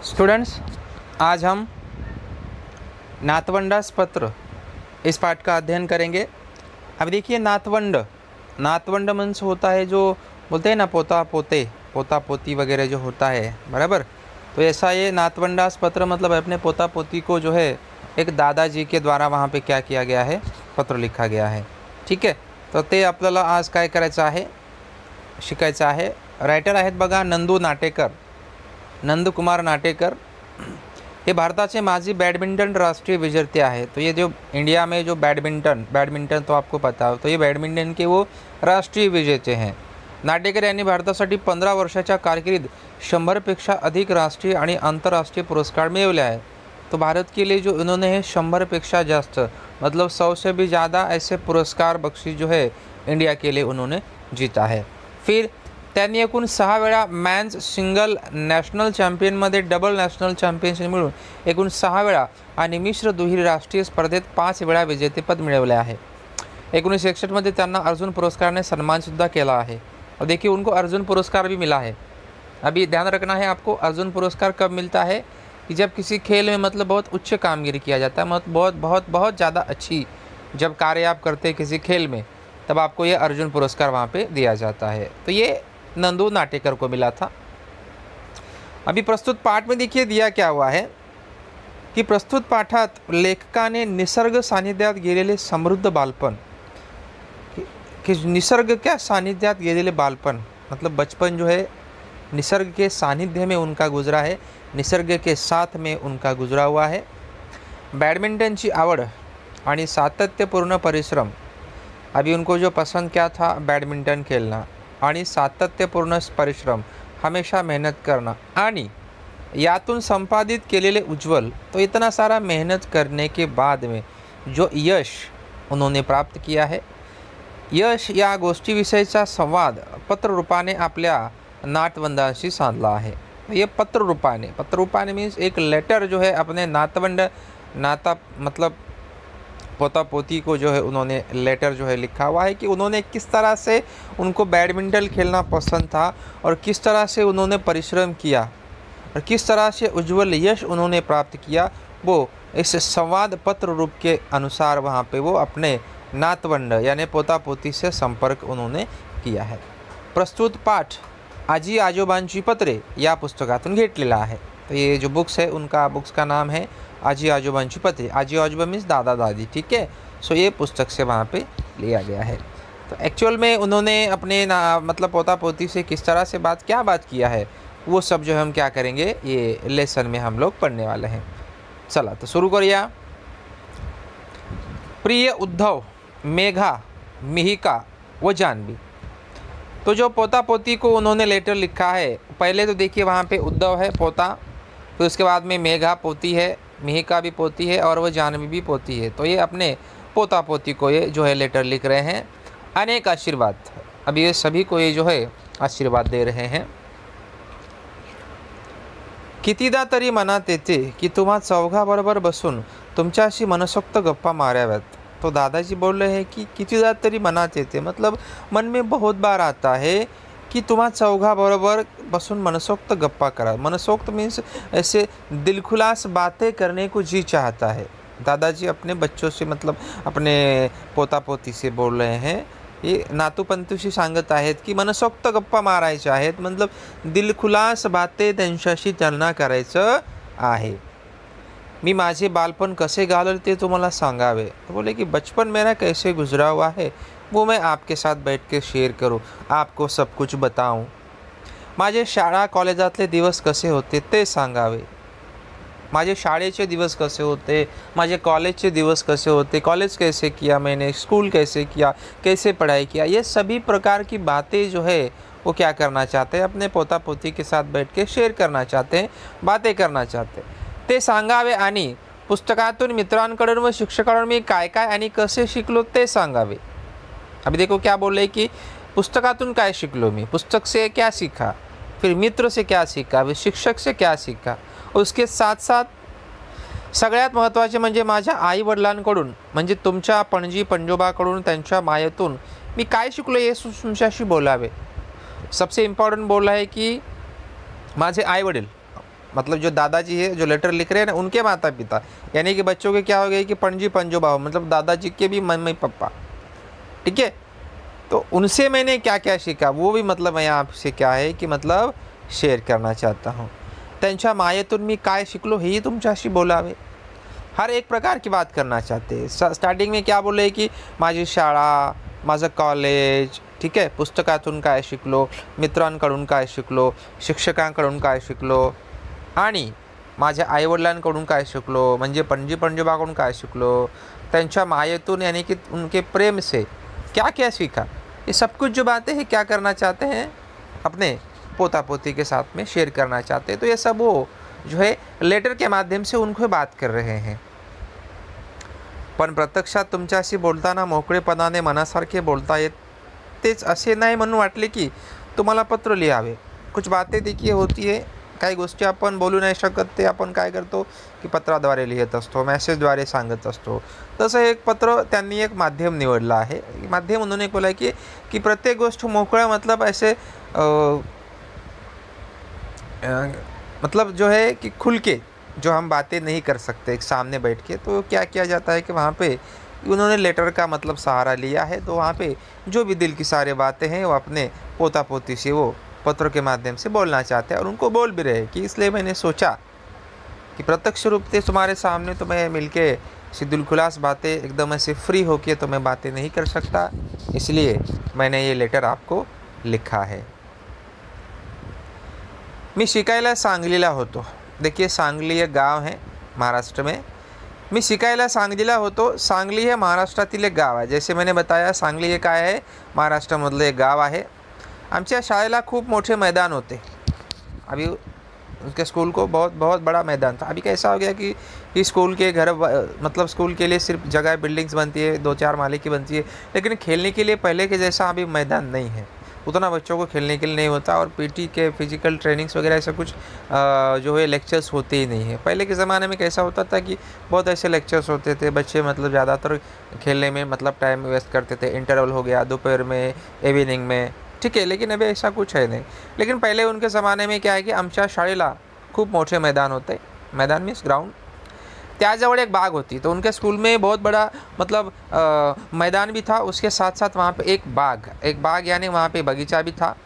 Students, आज हम नाथवंडास पत्र इस पाठ का अध्ययन करेंगे। अब देखिए, नाथवंड मीन्स होता है जो बोलते हैं ना, पोता पोती वगैरह जो होता है, बराबर। तो ऐसा ये नाथवंडास पत्र मतलब अपने पोता पोती को जो है एक दादाजी के द्वारा वहाँ पे क्या किया गया है, पत्र लिखा गया है। ठीक आहे, तर ते आपल्याला आज काय करायचं आहे, शिकायचं आहे। रायटर आहेत बघा नंदकुमार नाटेकर। हे भारताचे माजी बैडमिंटन राष्ट्रीय विजेते आहेत। तो ये जो इंडिया में जो बैडमिंटन तो आपको पता हो, तो ये बैडमिंटन के वो राष्ट्रीय विजेते हैं। नाटेकर यांनी भारतासाठी 15 वर्षाच्या कारकिर्दीत 100पेक्षा अधिक राष्ट्रीय आणि आंतरराष्ट्रीय पुरस्कार मिळवले आहेत। तो भारत के लिए जो उन्होंने 100पेक्षा जास्त मतलब 100 से भी ज़्यादा ऐसे पुरस्कार बख्शीश जो है इंडिया के लिए उन्होंने जीता है। फिर त्यांनी एकूण 6 वेळा मॅन्स सिंगल नॅशनल चॅम्पियनमध्ये डबल नॅशनल चॅम्पियनशिप मिळून एकूण 6 वेळा आणि मिश्र दुहेरी राष्ट्रीय स्पर्धेत 5 वेळा विजेतेपद मिळवले आहे। 1961 मध्ये त्यांना अर्जुन पुरस्कार ने सम्मान सुद्धा केला है। और देखिए, उनको अर्जुन पुरस्कार भी मिला है। अभी ध्यान रखना है आपको, अर्जुन पुरस्कार कब मिलता है कि जब किसी खेल में मतलब बहुत उच्च कामगिरी किया जाता है, मतलब बहुत ज़्यादा अच्छी जब कार्य आप करते हैं किसी खेल में, तब आपको ये अर्जुन पुरस्कार वहाँ पे दिया जाता है। तो ये नंदू नाटेकर को मिला था। अभी प्रस्तुत पाठ में देखिए दिया क्या हुआ है कि प्रस्तुत पाठात लेखकाने निसर्ग सानिध्यात गेलेले समृद्ध बालपण, कि निसर्ग क्या सानिध्यात गेलेले बालपण मतलब बचपन जो है निसर्ग के सानिध्य में उनका गुजरा है, निसर्ग के साथ में उनका गुजरा हुआ है। बैडमिंटनची आवड आणि सातत्यपूर्ण परिश्रम, अभी उनको जो पसंद क्या था, बैडमिंटन खेलना आणि सातत्यपूर्ण परिश्रम, हमेशा मेहनत करना आणि यातून संपादित केलेले उज्ज्वल। तो इतना सारा मेहनत करने के बाद में जो यश उन्होंने प्राप्त किया है, यश या गोष्टीविषयीचा संवाद पत्ररूपाने आपल्या नातवंडांशी साधला आहे। ये पत्ररूपाने मीन्स एक लेटर जो है अपने नाता मतलब पोता पोती को जो है उन्होंने लेटर जो है लिखा हुआ है कि उन्होंने किस तरह से उनको बैडमिंटन खेलना पसंद था और किस तरह से उन्होंने परिश्रम किया और किस तरह से उज्ज्वल यश उन्होंने प्राप्त किया। वो इस संवाद पत्र रूप के अनुसार वहाँ पे वो अपने नातवंड यानी पोता पोती से संपर्क उन्होंने किया है। प्रस्तुत पाठ आजी आजोबांची पत्रे या पुस्तकातून घेतलेला आहे। तो ये जो बुक्स है उनका बुक्स का नाम है आजी आजोबांची पत्रे। आजी आजोबा मीन्स दादा दादी, ठीक है। सो ये पुस्तक से वहाँ पे लिया गया है। तो एक्चुअल में उन्होंने अपने मतलब पोता पोती से किस तरह से क्या बात किया है, वो सब जो हम क्या करेंगे ये लेसन में हम लोग पढ़ने वाले हैं। चला तो शुरू करिए। प्रिय उद्धव, मेघा, मिहिका व जानवी। तो जो पोता पोती को उन्होंने लेटर लिखा है, पहले तो देखिए वहाँ पे उद्धव है पोता, फिर उसके बाद में मेघा पोती है, मिहिका भी पोती है और वह जानवी भी पोती है। तो ये अपने पोता पोती को ये जो है लेटर लिख रहे हैं। अनेक आशीर्वाद, अब ये सभी को ये जो है आशीर्वाद दे रहे हैं। कितीदा तरी मनात येते की तुम्हा चौघाबरोबर बसून तुमच्याशी मनसोक्त गप्पा माराव्यात। तो दादाजी बोल रहे हैं कि कितीदा तरी मनात येते मतलब मन में बहुत बार आता है कि तुम्हा चौघा बरोबर बसून मनसोक्त गप्पा करा। मनसोक्त मीन्स ऐसे दिलखुलास बातें करने को जी चाहता है। दादाजी अपने बच्चों से मतलब अपने पोता पोती से बोल रहे हैं, ये नातूपंतूशी सांगत आहेत की मनसोक्त गप्पा मारायच्या आहेत, मतलब दिलखुलास बातें त्यांच्याशी त्यांना करायचं आहे। मी माझे बालपण कसे घालवले ते तुम्हाला सांगावे। तो बोले कि बचपन मेरा कैसे गुजरा हुआ है वो मैं आपके साथ बैठ के शेयर करूं, आपको सब कुछ बताऊं। माझे शाळा कॉलेजातले दिवस कसे होते ते सांगावे। माझे शाळेचे दिवस कसे होते, माझे कॉलेजचे दिवस कसे होते, कॉलेज कैसे किया मैंने, स्कूल कैसे किया, कैसे पढ़ाई किया, ये सभी प्रकार की बातें जो है वो क्या करना चाहते हैं, अपने पोता पोती के साथ बैठ के शेयर करना चाहते हैं, बातें करना चाहते हैं। ते सांगावे आणि पुस्तकातून मित्रांकडून व शिक्षकांकडून मी काय काय आणि कसे शिकलो ते सांगावे। अभी देखो क्या बोल रहे कि पुस्तकातून काय शिकलो मी, पुस्तक से क्या सीखा, फिर मित्र से क्या सीखा, फिर शिक्षक से क्या सीखा, उसके साथ साथ सगळ्यात महत्त्वाचे म्हणजे माझ्या आई वडिलांकडून म्हणजे तुमच्या पणजी पंजोबाकडून त्यांच्या मायेतून मी काय शिकलो हे तुमच्याशी बोलावे। सबसे इम्पॉर्टंट बोल रहा है कि माझे आई वडील मतलब जो दादाजी है जो लेटर लिख रहे हैं ना, उनके माता पिता, यानी कि बच्चों के क्या हो गए कि पणजी पंजोबा, मतलब दादाजी के भी मम्मी पापा, ठीक है। तो उनसे मैंने क्या क्या सीखा वो भी मतलब मैं आपसे क्या है कि मतलब शेअर करना चाहता हूँ। त्यांच्या मायेतून मी काय शिकलो हेही तुमच्याशी बोलावे, हर एक प्रकार की बात करना चाहते हैं। स्टार्टिंग में क्या बोले कि माझी शाळा, माझं कॉलेज, ठीक आहे, पुस्तकातून काय शिकलो, मित्रांकडून काय शिकलो, शिक्षकांकडून काय शिकलो आणि माझ्या आईवडिलांकडून काय शिकलो, म्हणजे पणजी पंजोबाकडून काय शिकलो, त्यांच्या मायेतून यानी कि उनके प्रेम से क्या क्या सीखा, ये सब कुछ जो बातें हैं क्या करना चाहते हैं अपने पोता पोती के साथ में शेयर करना चाहते हैं। तो ये सब वो जो है लेटर के माध्यम से उनको बात कर रहे हैं। पण प्रत्यक्षात तुमच्याशी बोलताना मोकळेपणाने मनासारखे बोलता येतेच असे नाही म्हणून वाटले की तुम्हाला पत्र लिहावे। कुछ बातें देखिए होती है, काही गोष्टी आपण बोलू नाही शकत, ते आपण काय करतो की पत्राद्वारे लिहित असतो, मेसेजद्वारे सांगत असतो। तसं एक पत्र त्यांनी एक माध्यम निवडलं आहे। माध्यम उन्होंने बोला कि प्रत्येक गोष्ट मोकळा मतलब ऐसे मतलब जो है कि खुल के जो हम बातें नहीं कर सकते एक सामने बैठ के, तो क्या किया जाता है कि वहाँ पे उन्होंने लेटर का मतलब सहारा लिया है। तो वहाँ पे जो भी दिल की सारी बातें हैं वो अपने पोता पोती से वो पत्र के माध्यम से बोलना चाहते हैं और उनको बोल भी रहे कि इसलिए मैंने सोचा कि प्रत्यक्ष रूप से तुम्हारे सामने तो मैं मिलके दिल खुलास बातें एकदम ऐसे फ्री होके तो मैं बातें नहीं कर सकता, इसलिए मैंने ये लेटर आपको लिखा है। मी शिकायला सांगलीला होतो। देखिए सांगली एक गाव है महाराष्ट्र में। मी शिकायला सांगलीला होतो। सांगली हे महाराष्ट्रातील एक गाव आहे। जैसे मैंने बताया सांगली हे काय आहे, महाराष्ट्रामधलं एक गाव आहे। आमच्या शाळेला खूप मोठे मैदान होते। अभी उसके स्कूल को बहुत बड़ा मैदान था। अभी कैसा हो गया कि स्कूल के घर मतलब स्कूल के लिए सिर्फ जगह बिल्डिंग्स बनती है, 2-4 माले की बनती है, लेकिन खेलने के लिए पहले के जैसा अभी मैदान नहीं है, उतना बच्चों को खेलने के लिए नहीं होता। और पीटी के फिजिकल ट्रेनिंग्स वगैरह ऐसा कुछ जो है लेक्चर्स होते ही नहीं है। पहले के ज़माने में कैसा होता था कि बहुत ऐसे लेक्चर्स होते थे, बच्चे मतलब ज़्यादातर खेलने में मतलब टाइम वेस्ट करते थे। इंटरवल हो गया दोपहर में, इवनिंग में, ठीक है, लेकिन अभी ऐसा कुछ है नहीं। लेकिन पहले उनके ज़माने में क्या है कि आमच्या शाळेला खूप मोठे मैदान होते, मैदान मीन्स ग्राउंड, त्याजवळ एक बाग होती। तो उनके स्कूल में बहुत बड़ा मतलब मैदान भी था, उसके साथ साथ वहाँ पे एक बाग यानी वहाँ पे बगीचा भी था।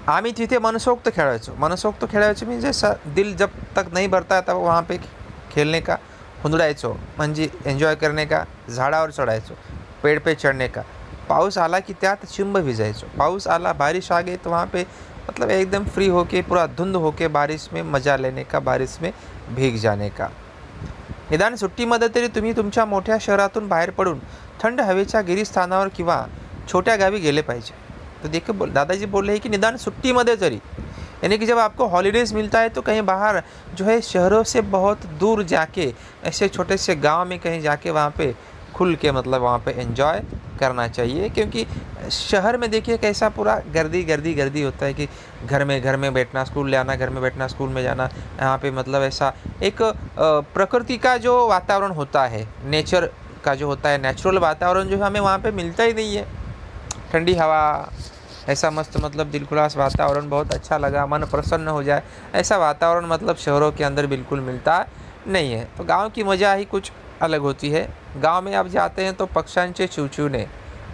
आम्ही तिथे मनसोक्त खेळायचो मीन्स जैसा दिल जब तक नहीं भरता तब वहाँ पे खेलने का, हुंदडायचो म्हणजे एन्जॉय करने का, झाडावर चढायचो, पेड़ पे चढ़ने का। पाऊस आला की त्यात चिंब भिजायचो, पाऊस आला बारिश आ गई तो वहाँ पे मतलब एकदम फ्री होके पूरा धुंध होके बारिश में मज़ा लेने का, बारिश में भीग जाने का। निदान सुट्टीमध्ये तरी तुम्ही तुमच्या मोठ्या शहरातून बाहेर पडून थंड हवेच्या गिरीस्थानावर किंवा छोट्या गावी गेले पाहिजे। तो देखिए दादाजी बोल रहे हैं कि निदान सुट्टीमध्ये तरी, यानी कि जब आपको हॉलीडेज़ मिलता है तो कहीं बाहर जो है शहरों से बहुत दूर जाके ऐसे छोटे से गाँव में कहीं जाके वहाँ पे खुल के मतलब वहाँ पे एंजॉय करना चाहिए। क्योंकि शहर में देखिए कैसा पूरा गर्दी होता है कि घर में बैठना, स्कूल ले आना, घर में बैठना, स्कूल में जाना। यहाँ पे मतलब ऐसा एक प्रकृति का जो वातावरण होता है, नेचर का जो होता है, नेचुरल वातावरण जो हमें वहाँ पे मिलता ही नहीं है। ठंडी हवा, ऐसा मस्त मतलब दिलखुलास वातावरण, बहुत अच्छा लगा, मन प्रसन्न हो जाए, ऐसा वातावरण मतलब शहरों के अंदर बिल्कुल मिलता नहीं है। तो गाँव की मज़ा ही कुछ अलग होती है। गांव में आप जाते हैं तो पक्ष्यांचे चिवचिवणे,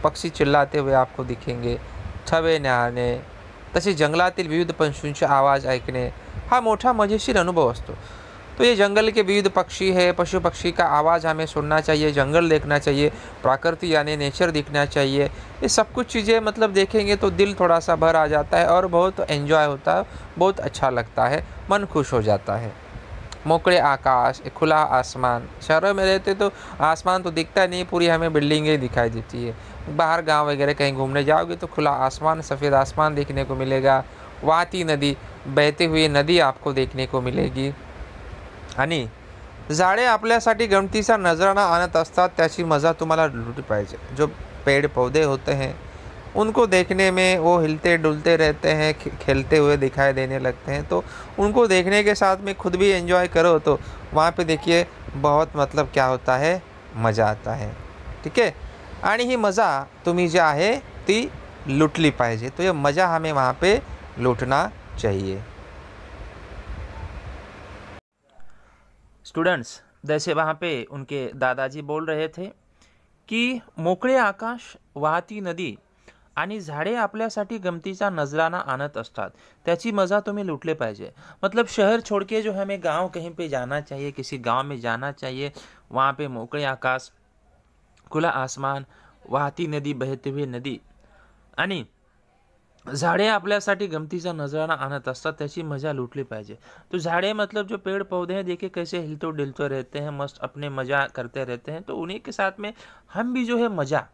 पक्षी चिल्लाते हुए आपको दिखेंगे, थवे न्याहाळणे, तसेच जंगलातील विविध पशूंचे आवाज ऐकणे हा मोठा मजेशीर अनुभव असतो। तो ये जंगल के विविध पक्षी है, पशु पक्षी का आवाज़ हमें सुनना चाहिए, जंगल देखना चाहिए, प्रकृति यानी नेचर दिखना चाहिए। ये सब कुछ चीज़ें मतलब देखेंगे तो दिल थोड़ा सा भर आ जाता है और बहुत एंजॉय होता है, बहुत अच्छा लगता है, मन खुश हो जाता है। मोकड़े आकाश, खुला आसमान, शहरों में रहते तो आसमान तो दिखता नहीं, पूरी हमें बिल्डिंगें दिखाई देती है। बाहर गांव वगैरह कहीं घूमने जाओगे तो खुला आसमान, सफ़ेद आसमान देखने को मिलेगा, वाहती नदी, बहती हुई नदी आपको देखने को मिलेगी। आणि झाडे आपल्यासाठी गमतीचा नजराना आणत असतात, त्याची मजा तुम्हाला लुटली पाहिजे। जो पेड़ पौधे होते हैं उनको देखने में वो हिलते डुलते रहते हैं, खेलते हुए दिखाई देने लगते हैं, तो उनको देखने के साथ में खुद भी एंजॉय करो तो वहाँ पे देखिए बहुत मतलब क्या होता है, मज़ा आता है, ठीक है। आणि ही मज़ा तुम्ही जी आहे ती लुटली पाहिजे। तो ये मज़ा हमें वहाँ पे लूटना चाहिए। स्टूडेंट्स, जैसे वहाँ पे उनके दादाजी बोल रहे थे की मोकळे आकाश, वाहती नदी आणि झाडे आपल्यासाठी गमतीचा नजराना आणत असतात, त्याची मजा तुम्हें लूटले पाहिजे। मतलब शहर छोड़ के जो हमें गांव कहीं पे जाना चाहिए, किसी गांव में जाना चाहिए, वहाँ पे मोकळे आकाश, खुला आसमान, वाहती नदी, बहती हुई नदी आणि झाड़े आपल्यासाठी गमतीचा नजराना आणत असतात, त्याची मजा लूटली पाहिजे। तो झाड़े मतलब जो पेड़ पौधे हैं, देखिए कैसे हिलते डुलते रहते हैं, मस्त अपने मजा करते रहते हैं। तो उन्हीं के साथ में हम भी जो है मजा,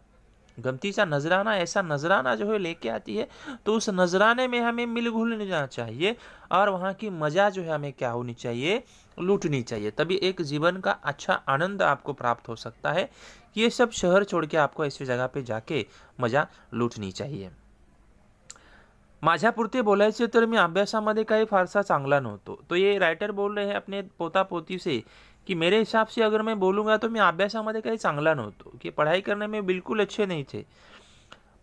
गमतीचा नजराना, ऐसा नजराना जो है लेके आती है, तो उस नजराने में हमें मिल घुल जाना चाहिए और वहाँ की मजा जो है हमें क्या होनी चाहिए, लूटनी चाहिए। तभी एक जीवन का अच्छा आनंद आपको प्राप्त हो सकता है। ये सब शहर छोड़ के आपको ऐसी जगह पे जाके मजा लूटनी चाहिए। माझ्यापुरते बोलायचे तर मी अभ्यासामध्ये काही फारसा चांगला नव्हतो। तो ये राइटर बोल रहे हैं अपने पोता पोती से कि मेरे हिसाब से अगर मैं बोलूँगा तो मी अभ्यासामध्ये काही चांगला नव्हतो, की पढ़ाई करने में बिल्कुल अच्छे नहीं थे।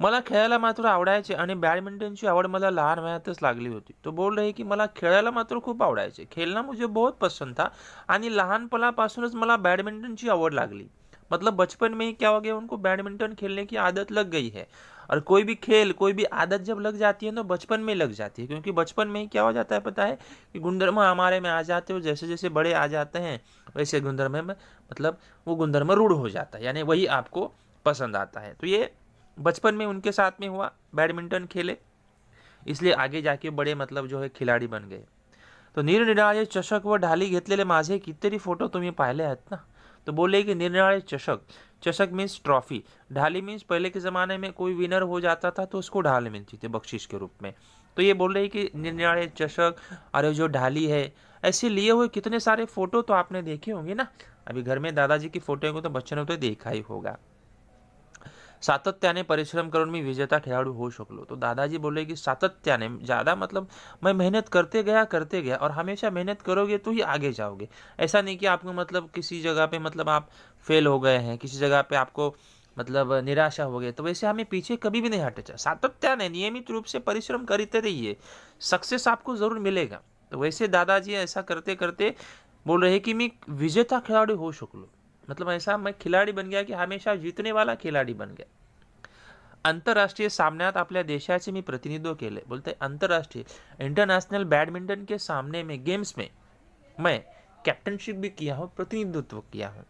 मला खेळायला मात्र आवडायचे आणि बॅडमिंटनची आवड मला लहान वयातच लागली होती। तो बोल रहे की मला खेळायला मात्र खूप आवडायचे, खेलना मुझे बहुत पसंद था आणि लहानपणापासूनच मला बैडमिंटन की आवड लागली। मतलब बचपन में ही क्या हो गया, उनको बैडमिंटन खेलने की आदत लग गई है। और कोई भी खेल, कोई भी आदत जब लग जाती है तो बचपन में लग जाती है, क्योंकि बचपन में ही क्या हो जाता है पता है कि गुणधर्म हमारे में आ जाते हो, जैसे जैसे बड़े आ जाते हैं वैसे गुणधर्म में मतलब वो गुणधर्म रूढ़ हो जाता है, यानी वही आपको पसंद आता है। तो ये बचपन में उनके साथ में हुआ, बैडमिंटन खेले, इसलिए आगे जाके बड़े मतलब जो है खिलाड़ी बन गए। तो निरनिराळे चषक व ढाली घेतलेले माझे कितीतरी फोटो तुम्ही पाहिले आहेत ना। तो बोले कि निरनिराळे चषक, चषक मीन्स ट्रॉफी, ढाली मीन्स पहले के ज़माने में कोई विनर हो जाता था तो उसको ढाल मिलती थी बख्शीश के रूप में। तो ये बोल रहे कि निरनिराळे चषक और जो ढाली है, ऐसे लिए हुए कितने सारे फोटो तो आपने देखे होंगे ना। अभी घर में दादाजी की फोटो को तो बच्चों ने तो देखा ही होगा। सातत्याने परिश्रम करून मी विजेता खिलाड़ी हो शकलो। तो दादाजी बोले कि सातत्याने, ज़्यादा मतलब मैं मेहनत करते गया और हमेशा मेहनत करोगे तो ही आगे जाओगे। ऐसा नहीं कि आपको मतलब किसी जगह पे मतलब आप फेल हो गए हैं, किसी जगह पे आपको मतलब निराशा हो गई, तो वैसे हमें पीछे कभी भी नहीं हटना चाहिए। सातत्याने नियमित रूप से परिश्रम करते रहिए, सक्सेस आपको ज़रूर मिलेगा। तो वैसे दादाजी ऐसा करते करते बोल रहे कि मैं विजेता खिलाड़ी हो शकलो, मतलब ऐसा मैं खिलाड़ी बन गया कि हमेशा जीतने वाला खिलाड़ी बन गया। आंतरराष्ट्रीय सामन्यात आपल्या देशाचे मी प्रतिनिधित्व केले। बोलते अंतरराष्ट्रीय इंटरनेशनल बैडमिंटन के सामने में, गेम्स में मैं कैप्टनशिप भी किया हूँ, प्रतिनिधित्व किया हूँ।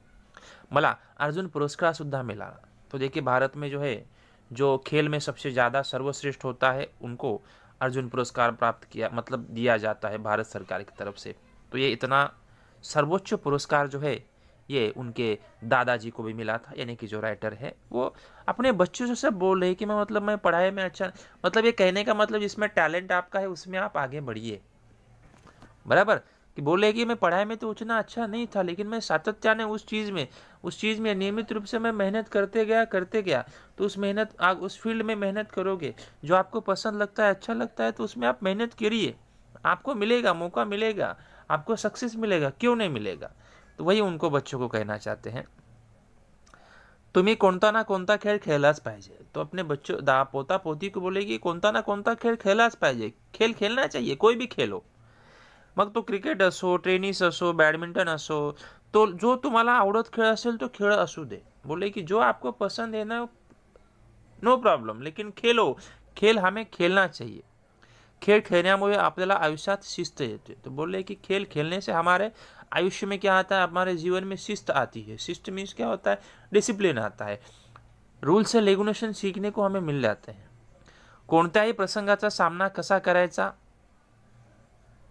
मला अर्जुन पुरस्कार सुद्धा मिला। तो देखिए भारत में जो है, जो खेल में सबसे ज़्यादा सर्वश्रेष्ठ होता है उनको अर्जुन पुरस्कार प्राप्त किया मतलब दिया जाता है भारत सरकार की तरफ से। तो ये इतना सर्वोच्च पुरस्कार जो है ये उनके दादाजी को भी मिला था, यानी कि जो राइटर है वो अपने बच्चों से सब बोल रहे हैं कि मैं पढ़ाई में अच्छा, मतलब ये कहने का मतलब जिसमें टैलेंट आपका है उसमें आप आगे बढ़िए, बराबर। कि बोले कि मैं पढ़ाई में तो उतना अच्छा नहीं था, लेकिन मैं सातत्याने उस चीज़ में नियमित रूप से मैं मेहनत करते गया। तो उस फील्ड में मेहनत करोगे, जो आपको पसंद लगता है, अच्छा लगता है, तो उसमें आप मेहनत करिए, आपको मिलेगा, मौका मिलेगा, आपको सक्सेस मिलेगा, क्यों नहीं मिलेगा। तो वही उनको बच्चों को कहना चाहते हैं। तुम्ही कोणता ना कोणता खेळ खेळलाच पाहिजे। तो अपने बच्चों पोता पोती को बोले कि कोणता ना कोणता खेळ खेळलाच पाहिजे, खेल खेलना चाहिए, कोई भी खेलो, मग तो क्रिकेट असो, टेनिस असो, बैडमिंटन असो, तो जो तुम्हाला आवडत खेळ असेल तो खेळ असू दे। बोले कि जो आपको पसंद है ना, नो प्रॉब्लम, लेकिन खेलो, खेल हमें खेलना चाहिए। खेल खेलण्यामुळे आपल्याला आयुष्यात शिस्त येते। तो बोले कि खेल खेलने से हमारे आयुष्य में क्या आता है, हमारे जीवन में शिस्त आती है। शिस्त मीन्स क्या होता है, डिसिप्लिन आता है, रूल्स एंड रेगुलेशन सीखने को हमें मिल जाते हैं। कोणत्याही प्रसंगाचा सामना कसा करायचा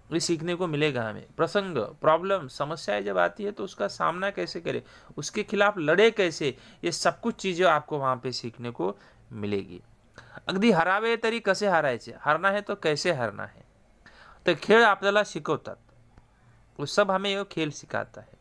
ये सीखने को मिलेगा हमें। प्रसंग, प्रॉब्लम, समस्याएं जब आती है तो उसका सामना कैसे करें, उसके खिलाफ लड़े कैसे, ये सब कुछ चीज़ें आपको वहाँ पे सीखने को मिलेगी। अगदी हरावे तरी कसे हारायचे, हारना है तो कैसे हारना है, तो खेळ आपल्याला शिकवतात, वो सब हमें ये खेल सिखाता है।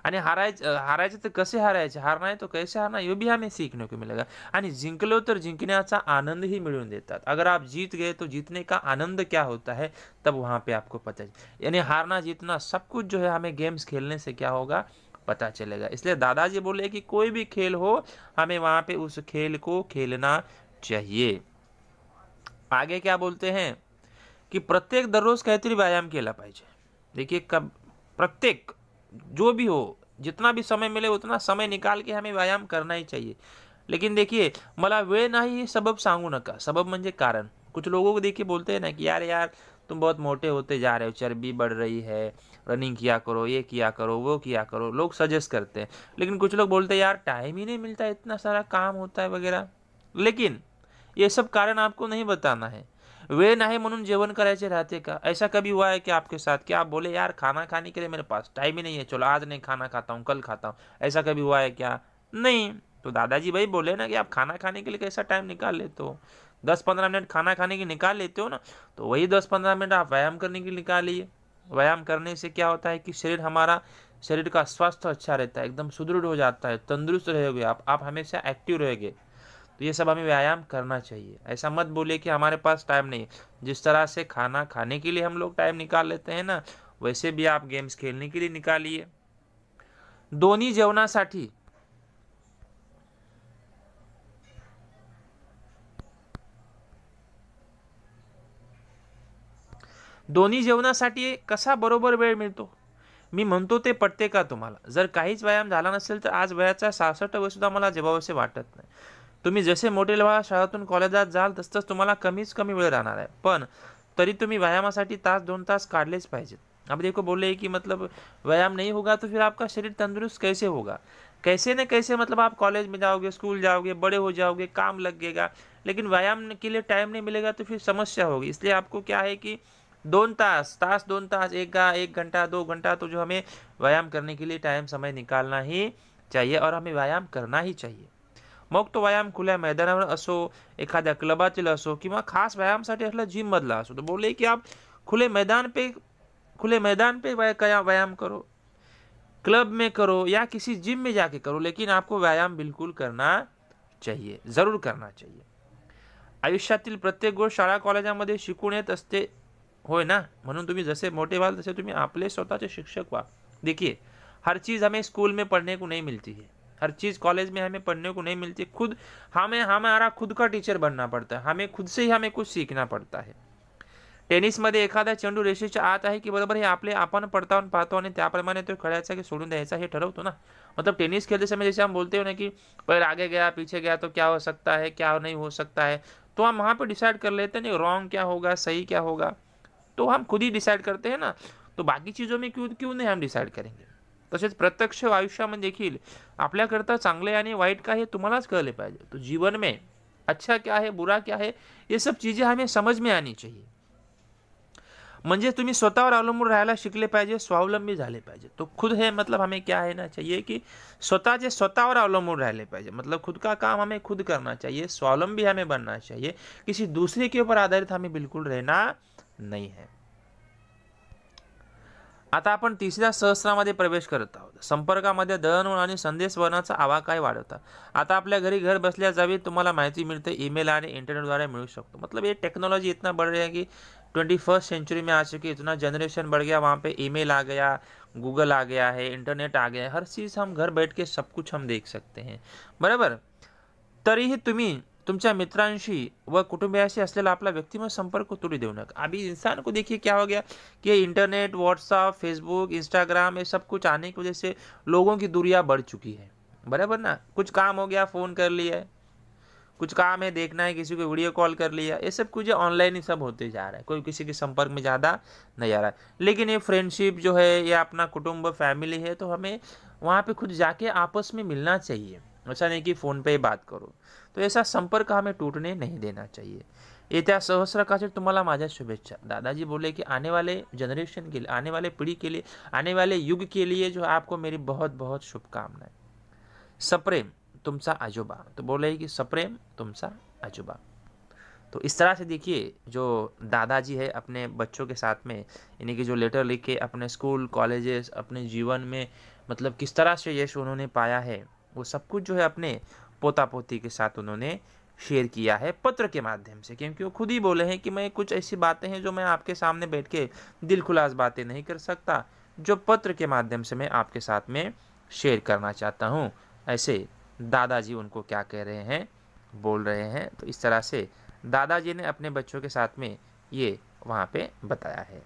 आणि हारायचे तर कसे हारायचे, हारना है तो कैसे हारना, ये भी हमें सीखने को मिलेगा। आणि जिंकलो तर जिंकण्याचा आनंद ही मिळवून देतात। अगर आप जीत गए तो जीतने का आनंद क्या होता है तब वहाँ पे आपको पता है। यानी हारना जीतना सब कुछ जो है हमें गेम्स खेलने से क्या होगा पता चलेगा। इसलिए दादाजी बोले कि कोई भी खेल हो हमें वहाँ पे उस खेल को खेलना चाहिए। आगे क्या बोलते हैं कि प्रत्येक दररोज काहीतरी व्यायाम केला पाहिजे। देखिए कब प्रत्येक जो भी हो, जितना भी समय मिले उतना समय निकाल के हमें व्यायाम करना ही चाहिए। लेकिन देखिए, मला वेळ नाही हे सबब सांगू नका। सबब म्हणजे कारण। कुछ लोगों को देखिए बोलते हैं ना कि यार यार तुम बहुत मोटे होते जा रहे हो, चर्बी बढ़ रही है, रनिंग किया करो, ये किया करो, वो किया करो, लोग सजेस्ट करते हैं। लेकिन कुछ लोग बोलते हैं यार टाइम ही नहीं मिलता, इतना सारा काम होता है वगैरह। लेकिन ये सब कारण आपको नहीं बताना है। वेळ नाही म्हणून जेवण करायचे राहते का? ऐसा कभी हुआ है कि आपके साथ कि आप बोले यार खाना खाने के लिए मेरे पास टाइम ही नहीं है, चलो आज नहीं खाना खाता हूँ, कल खाता हूँ। ऐसा कभी हुआ है क्या? नहीं। तो दादाजी भाई बोले ना कि आप खाना खाने के लिए कैसा टाइम निकाल लेते हो, 10-15 मिनट खाना खाने की निकाल लेते हो ना, तो वही 10-15 मिनट आप व्यायाम करने के लिए निकालिए। व्यायाम करने से क्या होता है कि शरीर का स्वास्थ्य अच्छा रहता है, एकदम सुदृढ़ हो जाता है, तंदुरुस्त रहोगे आप हमेशा एक्टिव रहोगे। तो ये सब हमें व्यायाम करना चाहिए। ऐसा मत बोलिए कि हमारे पास टाइम नहीं। जिस तरह से खाना खाने के लिए हम लोग टाइम निकाल लेते हैं ना, वैसे भी आप गेम्स खेलने के लिए निकालिए। दोन्ही जेवणासाठी कसा बरोबर वेळ मिळतो? मी म्हणतो ते पटते का तुम्हाला? जर काहीच व्यायाम झाला नसेल तर आज वयाचा 66 वय सुद्धा मला जेवावेसे वाटत नाही। तुम्ही जसे मोठे व्हाल, शाळेतून कॉलेजात जाल तसंच तुम्हाला कमीच कमी वेळ राहणार आहे, पण तरी तुम्ही व्यायामासाठी तास 2 तास काढलेच पाहिजेत। अब देखो बोले कि मतलब व्यायाम नहीं होगा तो फिर आपका शरीर तंदुरुस्त कैसे होगा? कैसे न कैसे मतलब आप कॉलेज में जाओगे, स्कूल जाओगे, बड़े हो जाओगे, काम लगेगा, लेकिन व्यायाम के लिए टाइम नहीं मिलेगा तो फिर समस्या होगी। इसलिए आपको क्या है कि 2 तास, 2 तास, 1 घंटा, 2 घंटा तो जो हमें व्यायाम करने के लिए टाइम समय निकालना ही चाहिए और हमें व्यायाम करना ही चाहिए। मग तो व्यायाम खुल्या मैदानावर असो, एखाद्या क्लबातील असो किंवा खास व्यायामासाठी असला जिम मधला असो। तो बोले कि आप खुले मैदान पे व्यायाम करो, क्लब में करो या किसी जिम में जाके करो, लेकिन आपको व्यायाम बिल्कुल करना चाहिए, जरूर करना चाहिए। आयुष्यातील प्रत्येक गोष्ट शाळा कॉलेजामध्ये शिकून येत असते, होय ना? म्हणून तुम्ही जसे मोठे व्हाल तसे तुम्ही आपले स्वतःचे शिक्षक व्हा। देखिए, हर चीज़ हमें स्कूल में पढ़ने को नहीं मिलती है, हर चीज़ कॉलेज में हमें पढ़ने को नहीं मिलती। खुद हमारा खुद का टीचर बनना पड़ता है, हमें खुद से ही हमें कुछ सीखना पड़ता है। टेनिसमध्ये एखादा चेंडू रेषेच्या आत आहे की बरोबर हे आपण पडताळून पाहतो आणि त्याप्रमाणे तो खेळायचा की सोडून द्यायचा हे ठरवतो ना। मतलब टेनिस खेलते समय जैसे हम बोलते हो ना कि पैर आगे गया पीछे गया तो क्या हो सकता है, क्या नहीं हो सकता है, तो हम वहाँ पे डिसाइड कर लेते हैं नहीं रॉन्ग क्या होगा, सही क्या होगा, तो हम खुद ही डिसाइड करते हैं ना। तो बाकी चीज़ों में क्यों नहीं हम डिसाइड करेंगे? तसेच प्रत्यक्ष आयुष्यामध्ये देखील आपल्याकरता चांगले आणि वाईट काय हे तुम्हालाच कळले पाहिजे। तो जीवन में अच्छा क्या है, बुरा क्या है, ये सब चीज़ें हमें समझ में आनी चाहिए। म्हणजे तुम्ही स्वतःवर अवलंबून राहायला शिकले पाहिजे, स्वावलंबी झाले पाहिजे। तो खुद है मतलब हमें क्या है ना चाहिए कि स्वतःवर अवलंबून राहिले पाहिजे। मतलब खुद का काम हमें खुद करना चाहिए, स्वावलंबी हमें बनना चाहिए, किसी दूसरे के ऊपर आधारित हमें बिल्कुल रहना नहीं है। आता आपण तिसऱ्या सहस्रामध्ये प्रवेश करत आहोत। संपर्कामध्ये दळणवळण आणि संदेशवहनाचा आवाकाय वाढवता। आता आपल्या घरी घर बसल्या जावी तुम्हाला माहिती मिळते, ईमेल आणि इंटरनेटद्वारे मिळू शकतो। मतलब ये टेक्नोलॉजी इतना बढ़ रहा है कि 21st सेंचुरी में आ चुकी है, इतना जनरेशन बढ़ गया, वहाँ पे ईमेल आ गया, गूगल आ गया है, इंटरनेट आ गया है, हर चीज़ हम घर बैठ के सब कुछ हम देख सकते हैं, बराबर। तरीही तुम्ही तुमच्या मित्रांशी व कुटुंबियाशी असलेला आपला व्यक्तिगत संपर्क तोड़ी देऊ नका। अभी इंसान को देखिए क्या हो गया कि इंटरनेट, व्हाट्सअप, फेसबुक, इंस्टाग्राम ये सब कुछ आने की वजह से लोगों की दूरियां बढ़ चुकी है, बराबर ना। कुछ काम हो गया फ़ोन कर लिया है, कुछ काम है देखना है किसी को वीडियो कॉल कर लिया, ये सब कुछ ऑनलाइन ही सब होते जा रहा है, कोई किसी के संपर्क में ज़्यादा नहीं आ रहा है। लेकिन ये फ्रेंडशिप जो है या अपना कुटुंब फैमिली है तो हमें वहाँ पे खुद जाके आपस में मिलना चाहिए, ऐसा नहीं कि फ़ोन पे ही बात करो। तो ऐसा संपर्क हमें टूटने नहीं देना चाहिए। येत्या सहस्रकातील तुम्हाला माझ्या शुभेच्छा। दादाजी बोले कि आने वाले जनरेशन के लिए, आने वाले पीढ़ी के लिए, आने वाले युग के लिए जो आपको मेरी बहुत बहुत शुभकामनाएं। सप्रेम तुमचा आजोबा। तो बोले कि सप्रेम तुमचा आजोबा। तो इस तरह से देखिए जो दादाजी है अपने बच्चों के साथ में यानी कि जो लेटर लिख के अपने स्कूल कॉलेजेस अपने जीवन में मतलब किस तरह से यश उन्होंने पाया है, वो सब कुछ जो है अपने पोता पोती के साथ उन्होंने शेयर किया है पत्र के माध्यम से। क्योंकि वो खुद ही बोले हैं कि मैं कुछ ऐसी बातें हैं जो मैं आपके सामने बैठ के दिल खुलास बातें नहीं कर सकता, जो पत्र के माध्यम से मैं आपके साथ में शेयर करना चाहता हूँ। ऐसे दादाजी उनको क्या कह रहे हैं, बोल रहे हैं। तो इस तरह से दादाजी ने अपने बच्चों के साथ में ये वहाँ पे बताया है।